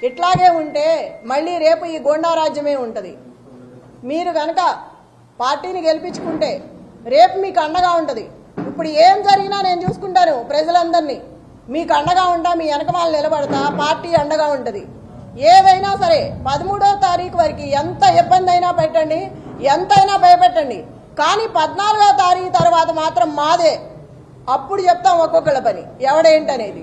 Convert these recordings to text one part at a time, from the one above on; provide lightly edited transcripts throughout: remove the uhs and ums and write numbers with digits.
ఇట్లాగే ఉంటే మళ్ళీ రేపు ఈ గోండా రాజ్యమే ఉంటుంది. మీరు కనుక పార్టీని గెలిపించుకుంటే రేపు మీకు అండగా ఉంటుంది. ఇప్పుడు ఏం జరిగినా నేను చూసుకుంటాను, ప్రజలందరినీ మీకు అండగా ఉంటా, మీ వెనకమాల నిలబడతా, పార్టీ అండగా ఉంటుంది. ఏదైనా సరే 13వ తారీఖు వరకు ఎంత ఇబ్బంది అయినా పెట్టండి, ఎంతైనా భయపెట్టండి, కానీ 14వ తారీఖు తర్వాత మాత్రం మాదే. అప్పుడు చెప్తాం ఒక్కొక్కళ్ళ పని ఎవడేంటనేది.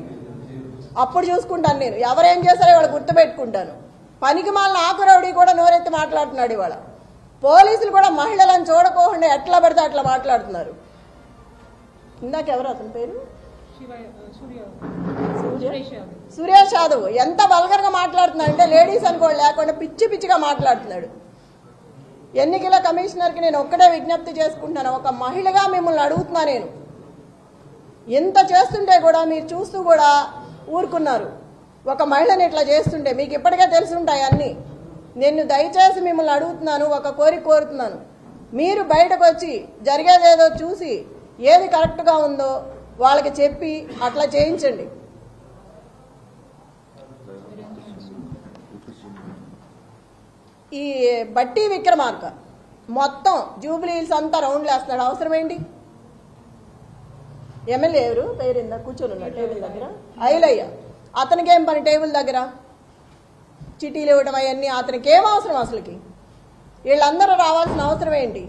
అప్పుడు చూసుకుంటాను నేను, ఎవరేం చేస్తారో ఇవాళ గుర్తుపెట్టుకుంటాను. పనికి మాలిన ఆకురౌడి కూడా నోరెత్తి మాట్లాడుతున్నాడు ఇవాళ. పోలీసులు కూడా మహిళలను చూడకోకుండా ఎట్లా పడితే అట్లా మాట్లాడుతున్నారు. ఇందాక ఎవరు అతని పేరు? సురేష్ యాదవ్ ఎంత వల్గర్గా మాట్లాడుతున్నాడు అంటే లేడీస్ అనుకోండి లేకుండా పిచ్చి పిచ్చిగా మాట్లాడుతున్నాడు. ఎన్నికల కమిషనర్కి నేను ఒక్కడే విజ్ఞప్తి చేసుకుంటున్నాను, ఒక మహిళగా మిమ్మల్ని అడుగుతున్నా నేను. ఎంత చేస్తుంటే కూడా మీరు చూస్తూ కూడా ఊరుకున్నారు. ఒక మహిళని ఇట్లా చేస్తుంటే మీకు ఇప్పటికే తెలుసుంటాయి అన్నీ. నేను దయచేసి మిమ్మల్ని అడుగుతున్నాను, ఒక కోరుతున్నాను, మీరు బయటకు వచ్చి జరిగేదేదో చూసి ఏది కరెక్ట్గా ఉందో వాళ్ళకి చెప్పి అట్లా చేయించండి. ఈ బట్టి విక్రమార్క మొత్తం జూబ్లీ హిల్స్ అంతా రౌండ్లు వేస్తున్నాడు. అవసరం ఏంటి? ఎమ్మెల్యే ఎవరు పేరిందా కూర్చొని ఉన్నాడు టేబుల్ దగ్గర? ఐలయ్య. అతనికి ఏం పని టేబుల్ దగ్గర? చిటీలు ఇవ్వడం అవన్నీ అతనికి ఏం అవసరం? అసలుకి వీళ్ళందరూ రావాల్సిన అవసరం ఏంటి?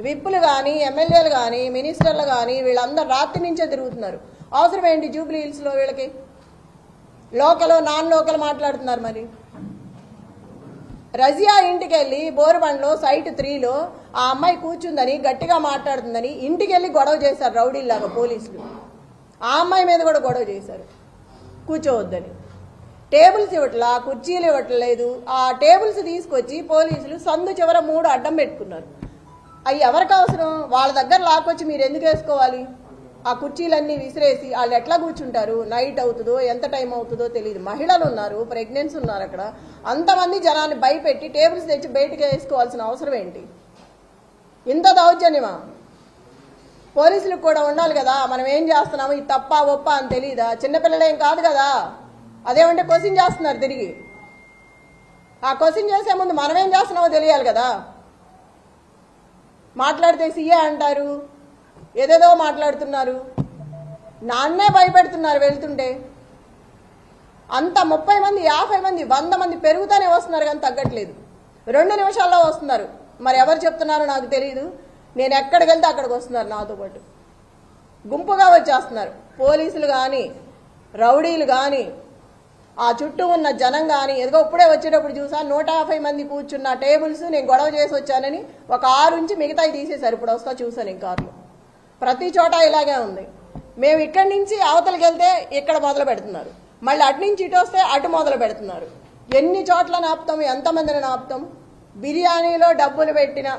విప్పులు కానీ ఎమ్మెల్యేలు కానీ మినిస్టర్లు కానీ వీళ్ళందరూ రాత్రి నుంచే తిరుగుతున్నారు. అవసరం ఏంటి జూబ్లీ హిల్స్లో వీళ్ళకి? లోకల్ నాన్ లోకల్ మాట్లాడుతున్నారు. మరి రజియా ఇంటికి వెళ్ళి బోరుబండ్లో సైట్ 3లో ఆ అమ్మాయి కూర్చుందని గట్టిగా మాట్లాడుతుందని ఇంటికి వెళ్ళి గొడవ చేశారు రౌడీలాగా పోలీసులు. ఆ అమ్మాయి మీద కూడా గొడవ చేశారు కూర్చోవద్దని. టేబుల్స్ ఇవ్వట్లా, కుర్చీలు ఇవ్వట్లేదు. ఆ టేబుల్స్ తీసుకొచ్చి పోలీసులు సందు చివర 3 అడ్డం పెట్టుకున్నారు. అవి ఎవరికి అవసరం? వాళ్ళ దగ్గర లాక్కొచ్చి మీరు ఎందుకు వేసుకోవాలి? ఆ కుర్చీలన్నీ విసిరేసి వాళ్ళు ఎట్లా కూర్చుంటారు? నైట్ అవుతుందో ఎంత టైం అవుతుందో తెలియదు. మహిళలు ఉన్నారు, ప్రెగ్నెన్సీ ఉన్నారు. అక్కడ అంతమంది జనాన్ని భయపెట్టి టేబుల్స్ తెచ్చి బయటకు వేసుకోవాల్సిన అవసరం ఏంటి? ఇంత దౌర్జన్యమా? పోలీసులకు కూడా ఉండాలి కదా, మనం ఏం చేస్తున్నాము, ఇది తప్ప ఒప్ప అని తెలియదా? చిన్నపిల్లలేం కాదు కదా. అదేమంటే క్వశ్చన్ చేస్తున్నారు తిరిగి. ఆ క్వశ్చన్ చేసే ముందు మనం ఏం చేస్తున్నామో తెలియాలి కదా. మాట్లాడితే సీఏ అంటారు, ఏదేదో మాట్లాడుతున్నారు, నాన్నే భయపెడుతున్నారు వెళ్తుంటే. అంత 30 మంది 50 మంది 100 మంది పెరుగుతానే వస్తున్నారు కానీ తగ్గట్లేదు. 2 నిమిషాల్లో వస్తున్నారు. మరి ఎవరు చెప్తున్నారో నాకు తెలియదు. నేను ఎక్కడికి వెళ్తే అక్కడికి వస్తున్నారు నాతో పాటు, గుంపుగా వచ్చేస్తున్నారు. పోలీసులు కానీ రౌడీలు కానీ ఆ చుట్టూ ఉన్న జనం కానీ. ఎదుగో ఇప్పుడే వచ్చేటప్పుడు చూసా 150 మంది కూర్చున్న టేబుల్స్ నేను గొడవ చేసి వచ్చానని ఒక 6 నుంచి మిగతాయి తీసేశారు. ఇప్పుడు వస్తా చూసాను ఇంకారులో. ప్రతి చోట ఇలాగే ఉంది. మేము ఇక్కడి నుంచి అవతలకి వెళ్తే ఇక్కడ మొదలు పెడుతున్నారు, మళ్ళీ అటు నుంచి ఇటు వస్తే అటు మొదలు పెడుతున్నారు. ఎన్ని చోట్ల నాపుతాం, ఎంతమందిని నాపుతాం? బిర్యానీలో డబ్బులు పెట్టిన